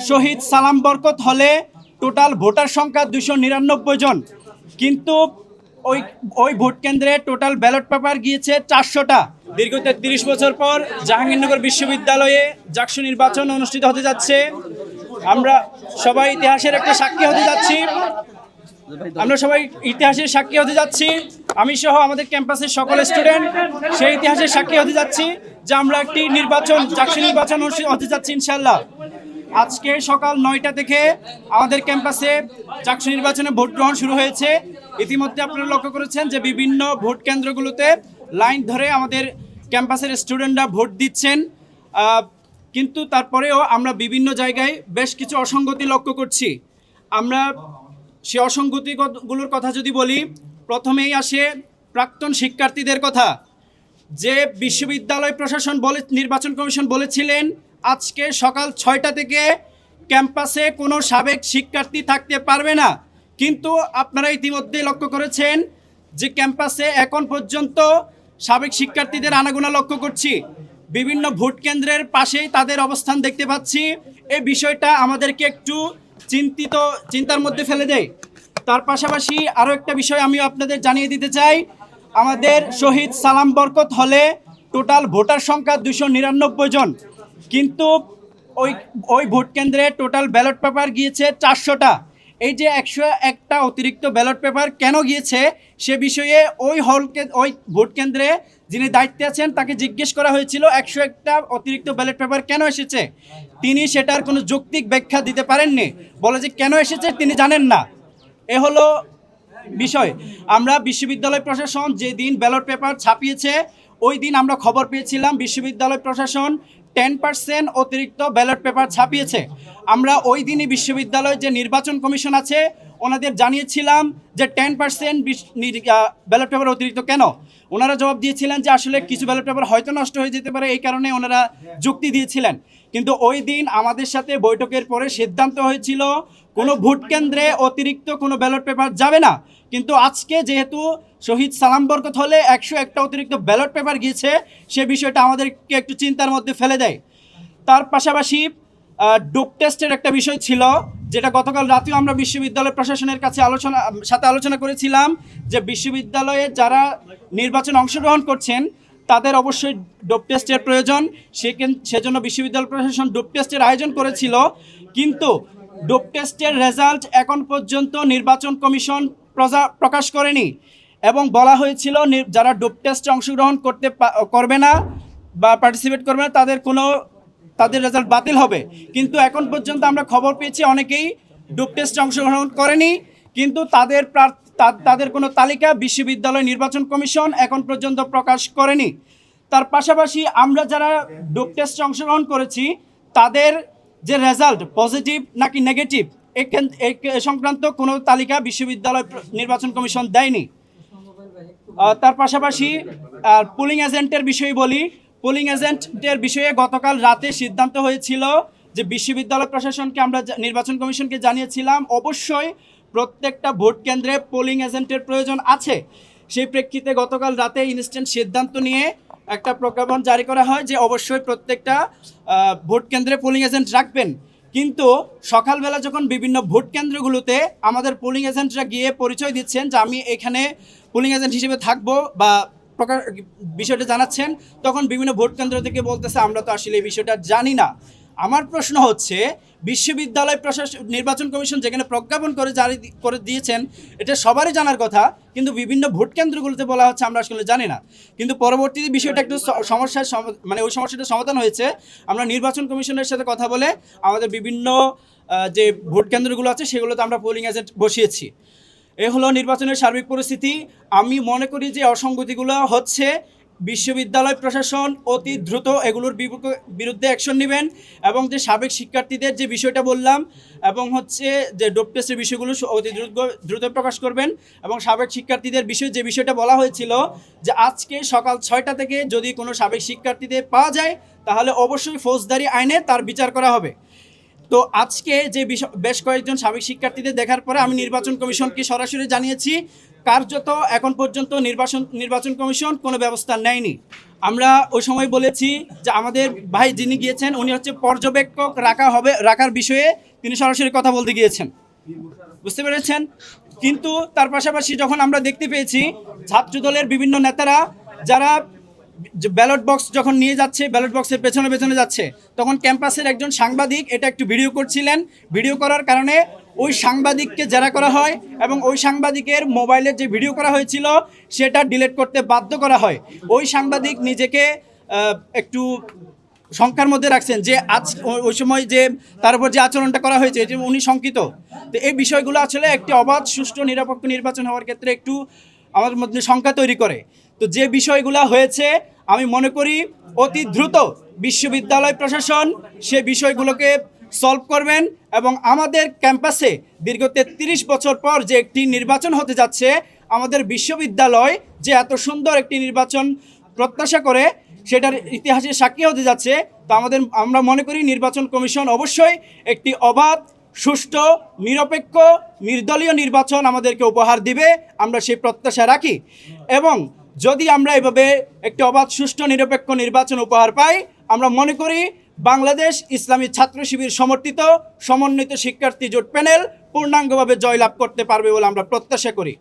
শহীদ সালাম বরকত হলে total voter সংখ্যা 299 জন, কিন্তু ওই ওই ভোট কেন্দ্রে টোটাল ব্যালট পেপার গিয়েছে 400টা। দীর্ঘ 33 বছর পর জাহাঙ্গীরনগর বিশ্ববিদ্যালয়ে জাকসু নির্বাচন অনুষ্ঠিত হতে যাচ্ছে। আমরা সবাই ইতিহাসের একটা সাক্ষী হতে যাচ্ছি। আমি সহ আমাদের ক্যাম্পাসের সকল স্টুডেন্ট সেই ইতিহাসের সাক্ষী হতে যাচ্ছি যে আমরা একটি জাকসু নির্বাচন অনুষ্ঠিত হতে যাচ্ছি ইনশাআল্লাহ। আজকে সকাল 9টা থেকে আমাদের ক্যাম্পাসে জাকসু নির্বাচনে ভোট গ্রহণ শুরু হয়েছে। ইতিমধ্যে আপনারা লক্ষ্য করেছেন যে বিভিন্ন ভোট কেন্দ্রগুলোতে লাইন ধরে আমাদের ক্যাম্পাসের স্টুডেন্টরা ভোট দিচ্ছেন, কিন্তু তারপরেও আমরা বিভিন্ন জায়গায় বেশ কিছু অসঙ্গতি লক্ষ্য করছি। আমরা সে অসঙ্গতিগুলোর কথা যদি বলি, প্রথমেই আসে প্রাক্তন শিক্ষার্থীদের কথা। যে বিশ্ববিদ্যালয় প্রশাসন নির্বাচন কমিশন বলেছিলেন আজকে সকাল 6টা থেকে ক্যাম্পাসে কোনো সাবেক শিক্ষার্থী থাকতে পারবে না, কিন্তু আপনারা ইতিমধ্যে লক্ষ্য করেছেন যে ক্যাম্পাসে এখন পর্যন্ত সাবেক শিক্ষার্থীদের আনাগোনা লক্ষ্য করছি। বিভিন্ন ভোট কেন্দ্রের পাশেই তাদের অবস্থান দেখতে পাচ্ছি। এই বিষয়টা আমাদেরকে একটু চিন্তার মধ্যে ফেলে দেয়। তার পাশাপাশি আরও একটা বিষয় আমি আপনাদের জানিয়ে দিতে চাই, আমাদের শহীদ সালাম বরকত হলে টোটাল ভোটার সংখ্যা 299 জন, কিন্তু ওই ভোট কেন্দ্রে টোটাল ব্যালট পেপার গিয়েছে 400টা। এই যে 101টা অতিরিক্ত ব্যালট পেপার কেন গিয়েছে সে বিষয়ে ওই ভোট কেন্দ্রে যিনি দায়িত্বে আছেন তাকে জিজ্ঞেস করা হয়েছিল 101টা অতিরিক্ত ব্যালট পেপার কেন এসেছে। তিনি সেটার কোনো যৌক্তিক ব্যাখ্যা দিতে পারেননি, বলে যে কেন এসেছে তিনি জানেন না। এ হলো বিষয়। আমরা বিশ্ববিদ্যালয় প্রশাসন যেদিন ব্যালট পেপার ছাপিয়েছে ওই দিন আমরা খবর পেয়েছিলাম বিশ্ববিদ্যালয় প্রশাসন 10% অতিরিক্ত ব্যালট পেপার ছাপিয়েছে। আমরা ওই দিনই বিশ্ববিদ্যালয় যে নির্বাচন কমিশন আছে ওনাদের জানিয়েছিলাম যে 10% ব্যালট পেপার অতিরিক্ত কেন। ওনারা জবাব দিয়েছিলেন যে আসলে কিছু ব্যালট পেপার হয়তো নষ্ট হয়ে যেতে পারে, এই কারণে ওনারা যুক্তি দিয়েছিলেন। কিন্তু ওই দিন আমাদের সাথে বৈঠকের পরে সিদ্ধান্ত হয়েছিল কোনো ভোট কেন্দ্রে অতিরিক্ত কোনো ব্যালট পেপার যাবে না। কিন্তু আজকে যেহেতু শহীদ সালাম বরকত হলে 101টা অতিরিক্ত ব্যালট পেপার গিয়েছে, সে বিষয়টা আমাদেরকে একটু চিন্তার মধ্যে ফেলে দেয়। তার পাশাপাশি ডোপ টেস্টের একটা বিষয় ছিল, যেটা গতকাল রাতেও আমরা বিশ্ববিদ্যালয় প্রশাসনের কাছে আলোচনা করেছিলাম যে বিশ্ববিদ্যালয়ে যারা নির্বাচনে অংশগ্রহণ করছেন তাদের অবশ্যই ডোপ টেস্টের প্রয়োজন। সেজন্য বিশ্ববিদ্যালয় প্রশাসন ডোপ টেস্টের আয়োজন করেছিল, কিন্তু ডোপ টেস্টের রেজাল্ট এখন পর্যন্ত নির্বাচন কমিশন প্রকাশ করেনি এবং বলা হয়েছিল যারা ডোপ টেস্টে অংশগ্রহণ করবে না বা পার্টিসিপেট করবে না তাদের রেজাল্ট বাতিল হবে। কিন্তু এখন পর্যন্ত আমরা খবর পেয়েছি অনেকেই ডোপ টেস্টে অংশগ্রহণ করেনি, কিন্তু তাদের কোনো তালিকা বিশ্ববিদ্যালয় নির্বাচন কমিশন এখন পর্যন্ত প্রকাশ করেনি। তার পাশাপাশি আমরা যারা ডোপ টেস্টে অংশগ্রহণ করেছি তাদের যে রেজাল্ট পজিটিভ নাকি নেগেটিভ এ সংক্রান্ত কোনো তালিকা বিশ্ববিদ্যালয় নির্বাচন কমিশন দেয়নি। তার পাশাপাশি পোলিং এজেন্টের বিষয়ে বলি, পোলিং এজেন্টের বিষয়ে গতকাল রাতে সিদ্ধান্ত হয়েছিল যে বিশ্ববিদ্যালয় প্রশাসনকে আমরা নির্বাচন কমিশনকে জানিয়েছিলাম অবশ্যই প্রত্যেকটা ভোট কেন্দ্রে পোলিং এজেন্টের প্রয়োজন আছে। সেই প্রেক্ষিতে গতকাল রাতে ইনস্ট্যান্ট সিদ্ধান্ত নিয়ে একটা প্রজ্ঞাপন জারি করা হয় যে অবশ্যই প্রত্যেকটা ভোট কেন্দ্রে পোলিং এজেন্ট রাখবেন। কিন্তু সকালবেলা যখন বিভিন্ন ভোট কেন্দ্রগুলোতে আমাদের পোলিং এজেন্টরা গিয়ে পরিচয় দিচ্ছেন যে আমি এখানে পোলিং এজেন্ট হিসেবে থাকবো বা বিষয়টা জানাচ্ছেন, তখন বিভিন্ন ভোট কেন্দ্র থেকে বলতেছে আমরা তো আসলে এই বিষয়টা জানি না। আমার প্রশ্ন হচ্ছে বিশ্ববিদ্যালয় নির্বাচন কমিশন যেখানে প্রজ্ঞাপন জারি করে দিয়েছেন এটা সবারই জানার কথা, কিন্তু বিভিন্ন ভোট কেন্দ্রগুলোতে বলা হচ্ছে আমরা আসলে জানি না। কিন্তু পরবর্তীতে বিষয়টা একটু ওই সমস্যাটা সমাধান হয়েছে। আমরা নির্বাচন কমিশনের সাথে কথা বলে আমাদের বিভিন্ন যে ভোট কেন্দ্রগুলো আছে সেগুলোতে আমরা পোলিং এজেন্ট বসিয়েছি। এ হলো নির্বাচনের সার্বিক পরিস্থিতি। আমি মনে করি যে অসঙ্গতিগুলো হচ্ছে বিশ্ববিদ্যালয় প্রশাসন অতি দ্রুত এগুলোর বিরুদ্ধে অ্যাকশন নেবেন এবং যে সাবেক শিক্ষার্থীদের যে বিষয়টা বললাম এবং হচ্ছে যে ডোপ টেস্টের বিষয়গুলো অতি দ্রুত প্রকাশ করবেন এবং সাবেক শিক্ষার্থীদের বিষয়ে যে বিষয়টা বলা হয়েছিল যে আজকে সকাল 6টা থেকে যদি কোনো সাবেক শিক্ষার্থীদের পাওয়া যায় তাহলে অবশ্যই ফৌজদারি আইনে তার বিচার করা হবে। তো আজকে যে বেশ কয়েকজন সাবেক শিক্ষার্থীদের দেখার পরে আমি নির্বাচন কমিশনকে সরাসরি জানিয়েছি, কার্যত এখন পর্যন্ত নির্বাচন কমিশন কোনো ব্যবস্থা নেয়নি। আমরা ওই সময় বলেছি যে আমাদের ভাই যিনি গিয়েছেন উনি হচ্ছে পর্যবেক্ষক রাখার বিষয়ে তিনি সরাসরি কথা বলতে গিয়েছেন, বুঝতে পেরেছেন। কিন্তু তার পাশাপাশি যখন আমরা দেখতে পেয়েছি ছাত্রদলের বিভিন্ন নেতারা যারা ব্যালট বক্স যখন নিয়ে যাচ্ছে, ব্যালট বক্সের পেছনে পেছনে যাচ্ছে, তখন ক্যাম্পাসের একজন সাংবাদিক এটা একটু ভিডিও করছিলেন। ভিডিও করার কারণে ওই সাংবাদিককে জেরা করা হয় এবং ওই সাংবাদিকের মোবাইলে যে ভিডিও করা হয়েছিল সেটা ডিলিট করতে বাধ্য করা হয়। ওই সাংবাদিক নিজেকে একটু শঙ্কার মধ্যে রাখছেন যে ওই সময় যে তার উপর যে আচরণটা করা হয়েছে যে উনি শঙ্কিত। তো এই বিষয়গুলো আসলে একটি অবাধ সুষ্ঠু নিরপেক্ষ নির্বাচন হওয়ার ক্ষেত্রে একটু আমাদের মধ্যে শঙ্কা তৈরি করে। তো যে বিষয়গুলো হয়েছে আমি মনে করি অতি দ্রুত বিশ্ববিদ্যালয় প্রশাসন সে বিষয়গুলোকে সলভ করবেন এবং আমাদের ক্যাম্পাসে দীর্ঘ 33 বছর পর যে একটি নির্বাচন হতে যাচ্ছে, আমাদের বিশ্ববিদ্যালয় যে এত সুন্দর একটি নির্বাচন প্রত্যাশা করে সেটার ইতিহাসে সাক্ষী হতে যাচ্ছে। তো আমরা মনে করি নির্বাচন কমিশন অবশ্যই একটি অবাধ সুষ্ঠু নিরপেক্ষ নির্দলীয় নির্বাচন আমাদেরকে উপহার দিবে, আমরা সেই প্রত্যাশা রাখি। এবং যদি আমরা এভাবে একটি অবাধ সুষ্ঠু নিরপেক্ষ নির্বাচন উপহার পাই, আমরা মনে করি বাংলাদেশ ইসলামী ছাত্র শিবির সমর্থিত সমন্বিত শিক্ষার্থী জোট প্যানেল পূর্ণাঙ্গভাবে জয়লাভ করতে পারবে বলে আমরা প্রত্যাশা করি।